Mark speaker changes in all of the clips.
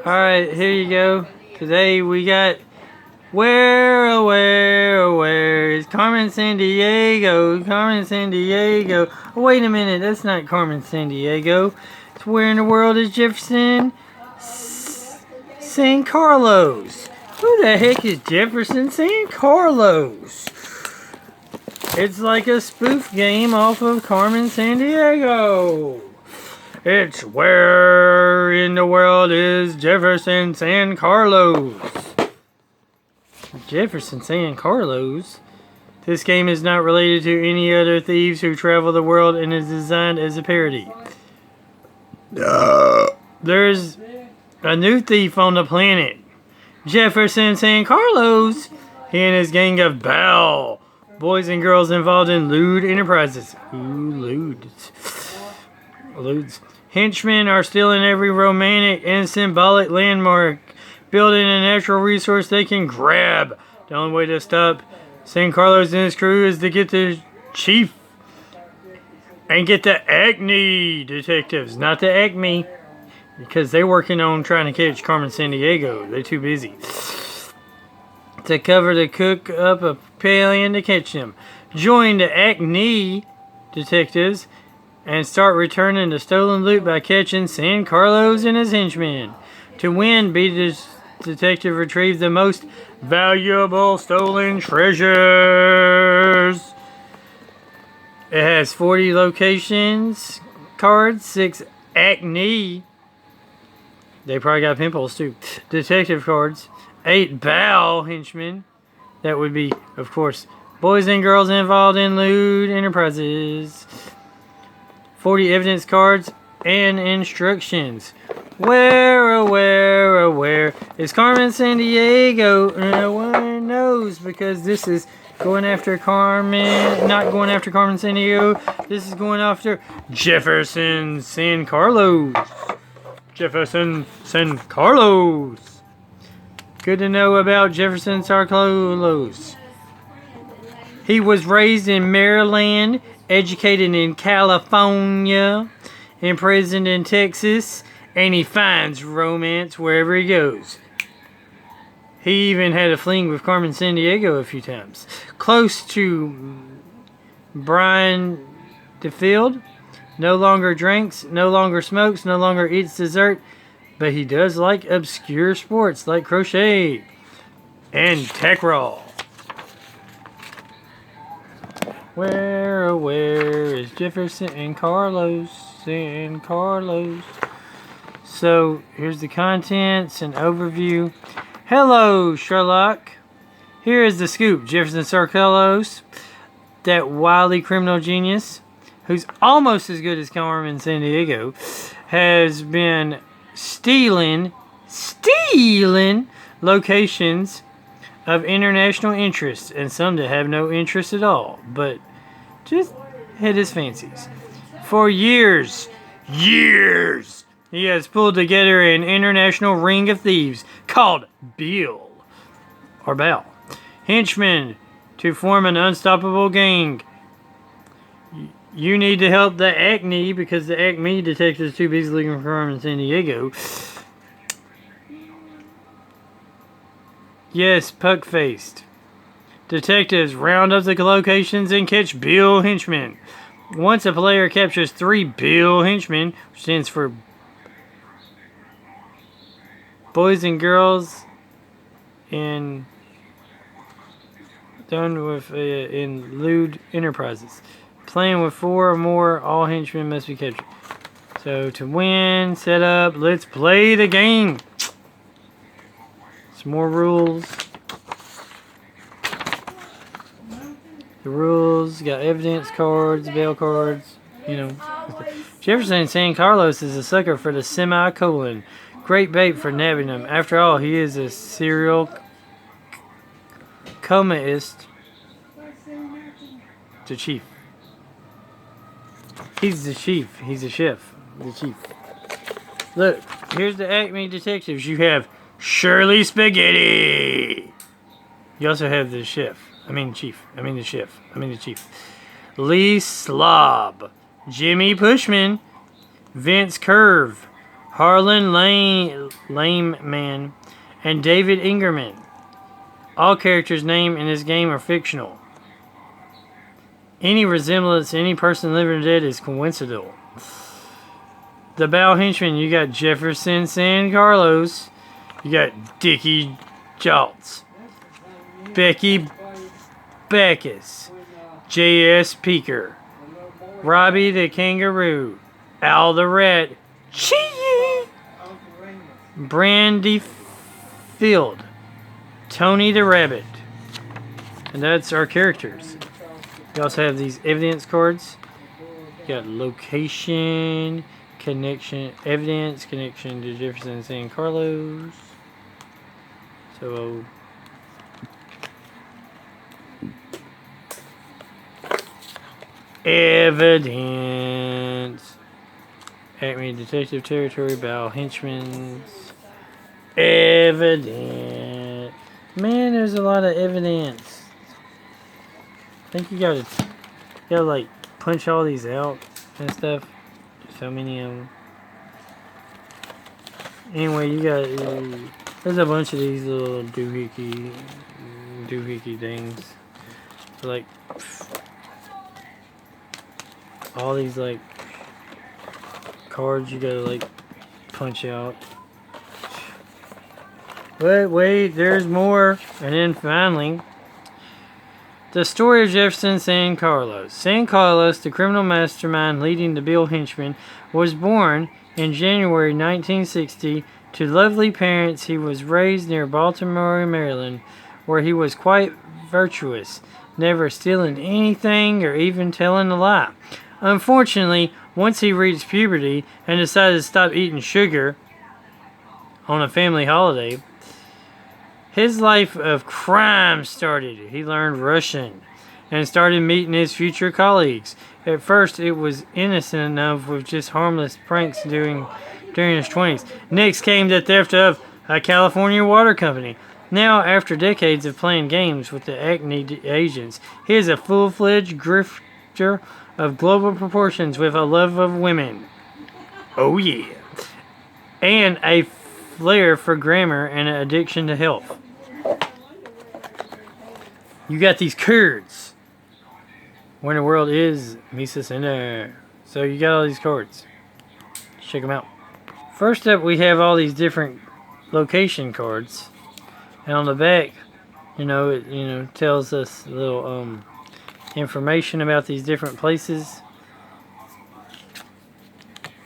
Speaker 1: Alright, here you go. Today we got where is Carmen Sandiego? Carmen Sandiego. Oh, wait a minute, that's not Carmen Sandiego. It's where in the world is Jefferson San Carlos? Who the heck is Jefferson San Carlos? It's like a spoof game off of Carmen Sandiego. It's where in the world is Jefferson San Carlos? Jefferson San Carlos? This game is not related to any other thieves who travel the world and is designed as a parody. There's a new thief on the planet. Jefferson San Carlos. He and his gang of boys and girls involved in lewd enterprises. Lewds. Henchmen are stealing every romantic and symbolic landmark, building a natural resource they can grab. The only way to stop San Carlos and his crew is to get the chief and get the Acme detectives, not the Acme, because they're working on trying to catch Carmen Sandiego. They're too busy to cover the cook up a plan to catch him. Join the Acme detectives and start returning the stolen loot by catching San Carlos and his henchmen. To win, be the detective, retrieve the most valuable stolen treasures. It has 40 locations cards, 6 Acme. They probably got pimples too. Detective cards, 8 bow henchmen. That would be, of course, boys and girls involved in lewd enterprises. 40 evidence cards and instructions. Where is Carmen Sandiego? No one knows, because this is going after Carmen, not going after Carmen Sandiego. This is going after Jefferson San Carlos. Jefferson San Carlos. Good to know about Jefferson San Carlos. He was raised in Maryland, educated in California, imprisoned in Texas, and he finds romance wherever he goes. He even had a fling with Carmen Sandiego a few times. Close to Brian DeField, no longer drinks, no longer smokes, no longer eats dessert, but he does like obscure sports like crochet and takraw. Where is Jefferson and Carlos? San Carlos. So, here's the contents and overview. Hello, Sherlock. Here is the scoop. Jefferson San Carlos, that wily criminal genius, who's almost as good as Carmen Sandiego, has been stealing locations of international interest, and some that have no interest at all, but just hit his fancies. For years, he has pulled together an international ring of thieves called Bill, or Bell, henchmen, to form an unstoppable gang. You need to help the Acme, because the Acme detective is too busy looking for Carmen Sandiego. Yes, puck-faced. Detectives round up the locations and catch Bill henchmen. Once a player captures 3 Bill henchmen, which stands for boys and girls in lewd enterprises. Playing with 4 or more, all henchmen must be captured. So to win, set up, let's play the game. Some more rules. The rules got evidence cards, bail cards, you know. Jefferson San Carlos is a sucker for the semicolon. Great bait for nabbing him. After all, he is a serial comaist. The chief. He's the chief. He's a chef. The chief. Look, here's the Acme detectives. You have Shirley Spaghetti. You also have the chef. The chief. Lee Slob. Jimmy Pushman. Vince Curve. Harlan Lameman, and David Ingerman. All characters named in this game are fictional. Any resemblance to any person living or dead is coincidental. The Bow Henchmen, you got Jefferson Sancarlos, you got Dickie Jolts, Becky Backus, J.S. Peaker, Robbie the Kangaroo, Al the Rat, Chee, Brandy Field, Tony the Rabbit. And that's our characters. We also have these evidence cards. You got location, connection, evidence, connection to Jefferson San Carlos. So, evidence. Acme Detective Territory, Bow Henchman's. Evidence. Man, there's a lot of evidence. I think you gotta like punch all these out and stuff. So many of them. Anyway, you got there's a bunch of these little doohickey things. Like all these like cards you gotta like punch out. But wait, there's more. And then finally, the story of Jefferson San Carlos. San Carlos, the criminal mastermind leading the Bill Henchmen, was born in January 1960 to lovely parents. He was raised near Baltimore, Maryland, where he was quite virtuous, never stealing anything or even telling a lie. Unfortunately, once he reached puberty and decided to stop eating sugar on a family holiday, his life of crime started. He learned Russian and started meeting his future colleagues. At first, it was innocent enough with just harmless pranks during his 20s. Next came the theft of a California water company. Now, after decades of playing games with the Acme agents, he is a full-fledged grifter of global proportions with a love of women. Oh yeah. And a flair for grammar and an addiction to health. You got these cards. When the world is Misa Center. So you got all these cards. Check them out. First up, we have all these different location cards. And on the back, it tells us a little information about these different places,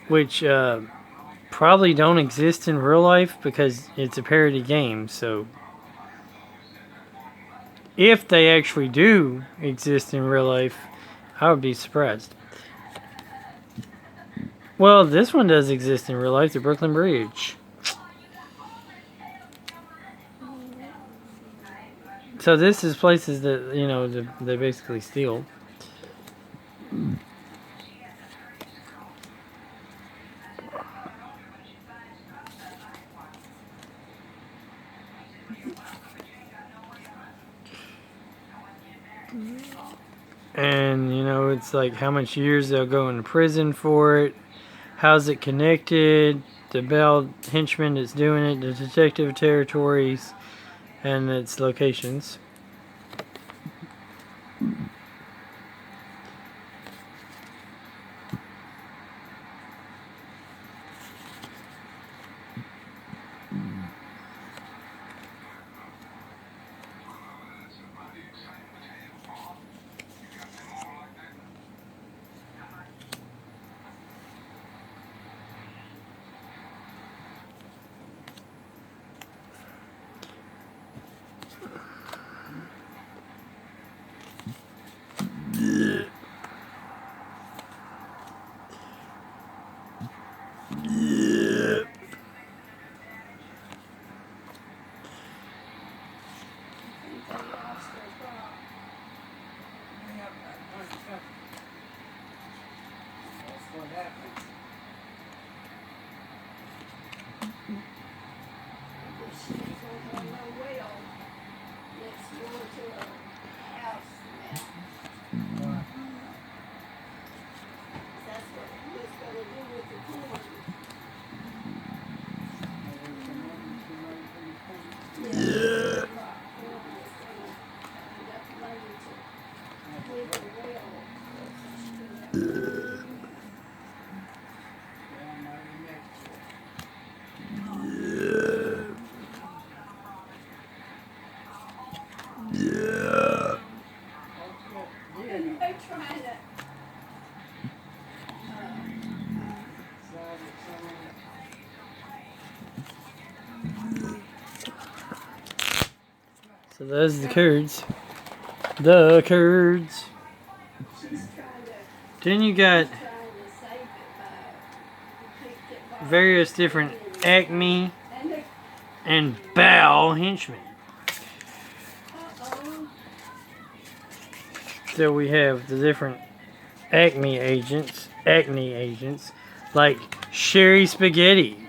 Speaker 1: which probably don't exist in real life because it's a parody game. So if they actually do exist in real life, I would be surprised. Well, this one does exist in real life, the Brooklyn Bridge. So this is places that, they basically steal. And, it's like how much years they'll go in prison for it. How's it connected? The Bell henchman that's doing it, the detective territories, and its locations. So those are the Kurds. The Kurds. Then you got various different Acme and Bow henchmen. So we have the different Acme agents, like Sherry Spaghetti.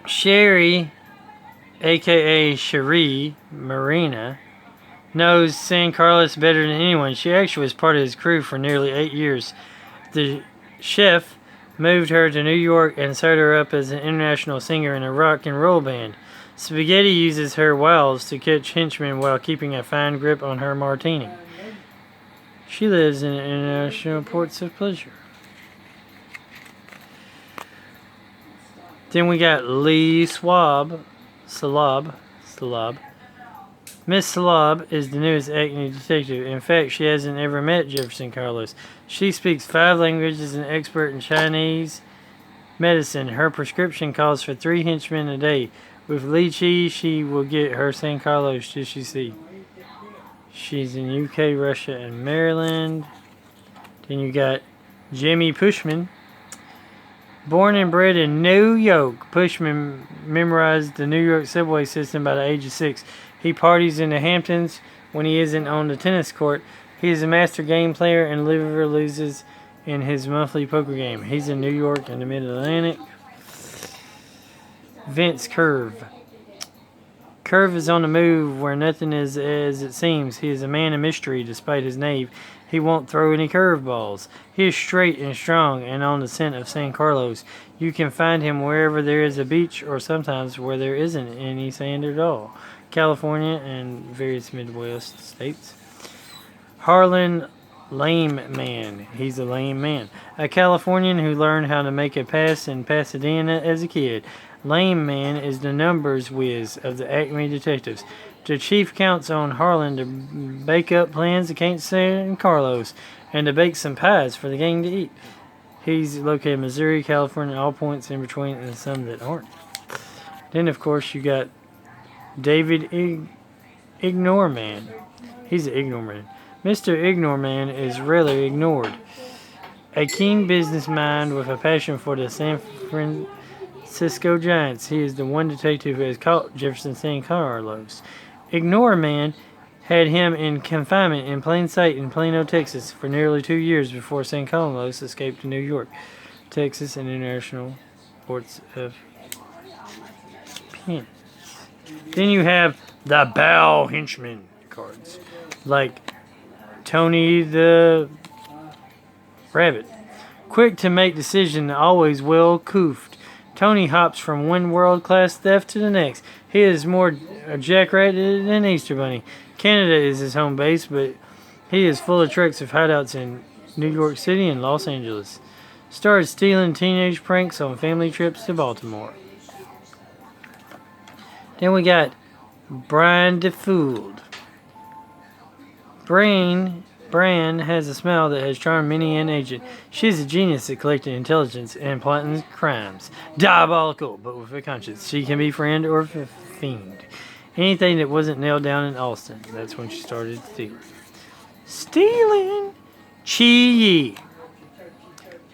Speaker 1: Sherry, aka Cherie Marina, knows San Carlos better than anyone. She actually was part of his crew for nearly 8 years. The chef moved her to New York and set her up as an international singer in a rock and roll band. Spaghetti uses her wiles to catch henchmen while keeping a fine grip on her martini. She lives in international ports of pleasure. Then we got Lee Salab. Miss Salab is the newest Acme detective. In fact, she hasn't ever met Jefferson Carlos. She speaks 5 languages and expert in Chinese medicine. Her prescription calls for 3 henchmen a day. With lychee, she will get her San Carlos, just you see. She's in UK, Russia, and Maryland. Then you got Jimmy Pushman. Born and bred in New York, Pushman memorized the New York subway system by the age of 6. He parties in the Hamptons when he isn't on the tennis court. He is a master game player and never loses in his monthly poker game. He's in New York in the Mid-Atlantic. Vince Curve. Curve is on the move where nothing is as it seems. He is a man of mystery despite his knave. He won't throw any curveballs. He is straight and strong and on the scent of San Carlos. You can find him wherever there is a beach or sometimes where there isn't any sand at all. California and various Midwest states. Harlan Lame Man. He's a lame man. A Californian who learned how to make a pass in Pasadena as a kid. Lame Man is the numbers whiz of the Acme detectives. The chief counts on Harlan to bake up plans against San Carlos and to bake some pies for the gang to eat. He's located in Missouri, California, all points in between, and some that aren't. Then, of course, you got David Ignore Man. He's an Ignore Man. Mr. Ignore Man is rarely ignored. A keen business mind with a passion for the San Francisco Giants. He is the one detective who has caught Jefferson San Carlos. Ignore Man had him in confinement in plain sight in Plano, Texas for nearly 2 years before San Carlos escaped to New York, Texas, and international ports of Penn. Then you have the Bow Henchman cards, like Tony the Rabbit. Quick to make decision, always well coofed. Tony hops from one world-class theft to the next. He is more a jackrabbit than Easter Bunny. Canada is his home base, but he is full of tricks of hideouts in New York City and Los Angeles. Started stealing teenage pranks on family trips to Baltimore. Then we got Brian DeFooled. Bran has a smile that has charmed many an agent. She is a genius at collecting intelligence and plotting crimes. Diabolical, but with a conscience. She can be friend or fiend. Anything that wasn't nailed down in Austin. That's when she started stealing. Chi Yi.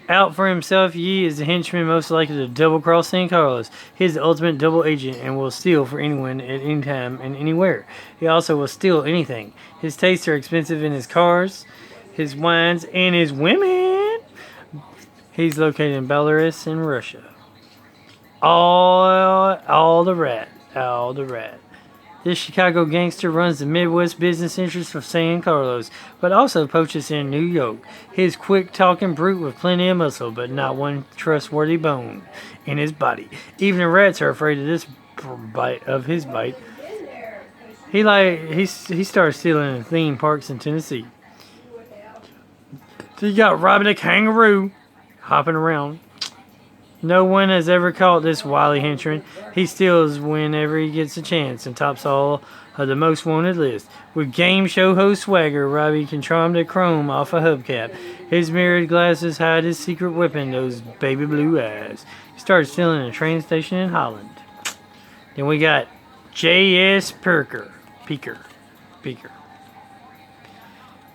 Speaker 1: Out for himself, Yi is the henchman most likely to double-cross San Carlos. He is the ultimate double agent and will steal for anyone at any time and anywhere. He also will steal anything. His tastes are expensive in his cars, his wines, and his women. He's located in Belarus in Russia. All the rat. This Chicago gangster runs the Midwest business interests of San Carlos, but also poaches in New York. He is quick-talking brute with plenty of muscle, but not one trustworthy bone in his body. Even the rats are afraid of his bite. He started stealing in theme parks in Tennessee. So you got robbing a kangaroo, hopping around. No one has ever caught this wily henchman. He steals whenever he gets a chance and tops all of the most wanted list. With game show host swagger, Robbie can charm the chrome off a hubcap. His mirrored glasses hide his secret weapon, those baby blue eyes. He started stealing in a train station in Holland. Then we got J.S. Peeker.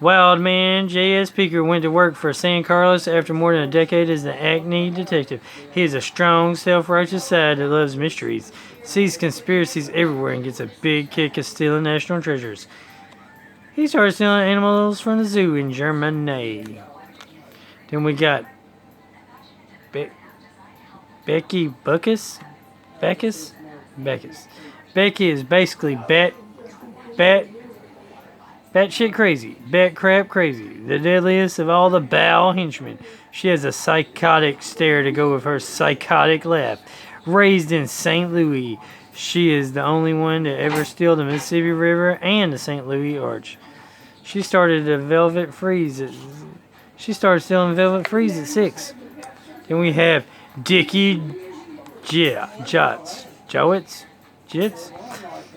Speaker 1: Wild man J.S. Peeker went to work for San Carlos after more than a decade as an acne detective. He has a strong, self-righteous side that loves mysteries, sees conspiracies everywhere, and gets a big kick of stealing national treasures. He started stealing animals from the zoo in Germany. Then we got Becky Backus. Becky is basically batshit crazy, bat crap crazy, the deadliest of all the Bow henchmen. She has a psychotic stare to go with her psychotic laugh. Raised in St. Louis, she is the only one to ever steal the Mississippi River and the St. Louis Arch. She started stealing Velvet Freeze at 6. Then we have Dickie Jits.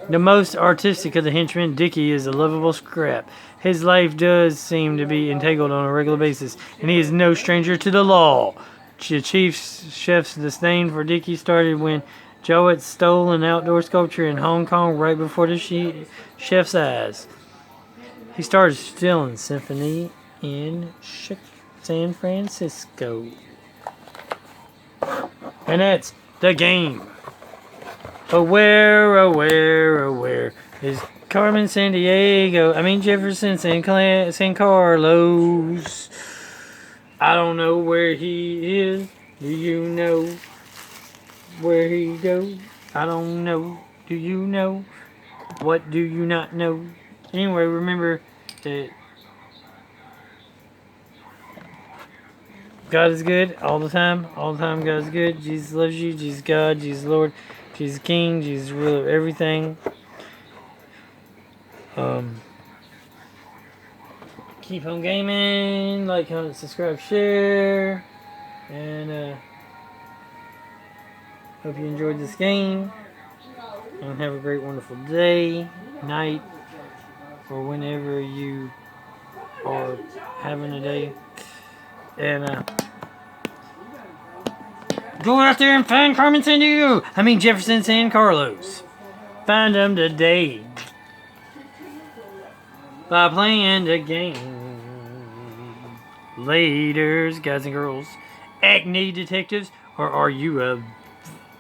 Speaker 1: The most artistic of the henchmen, Dickie is a lovable scrap. His life does seem to be entangled on a regular basis, and he is no stranger to the law. The chief chef's disdain for Dickie started when Jowett stole an outdoor sculpture in Hong Kong right before the chef's eyes. He started stealing Symphony in San Francisco. And that's the game. Where is Carmen Sandiego? I mean Jefferson, San Carlos. I don't know where he is. Do you know where he goes? I don't know. Do you know? What do you not know? Anyway, remember that God is good all the time. All the time God is good. Jesus loves you. Jesus God. Jesus Lord. Jesus King. Jesus ruler of everything. Keep on gaming. Like, comment, subscribe, share. And hope you enjoyed this game. And have a great, wonderful day, night, or whenever you are having a day. And go out there and find Carmen Sandiego. I mean Jefferson, San Carlos. Find them today by playing the game. Laters, guys and girls. Acne detectives, or are you a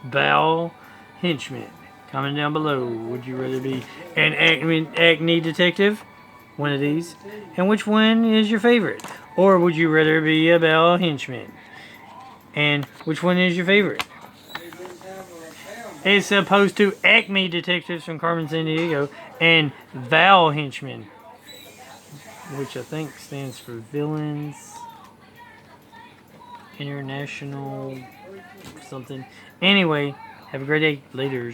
Speaker 1: Bow henchman? Comment down below. Would you rather be an acne detective? One of these. And which one is your favorite? Or would you rather be a Bow henchman? And which one is your favorite? As opposed to Acme Detectives from Carmen Sandiego and Val Henchmen, which I think stands for Villains International something. Anyway, have a great day. Later.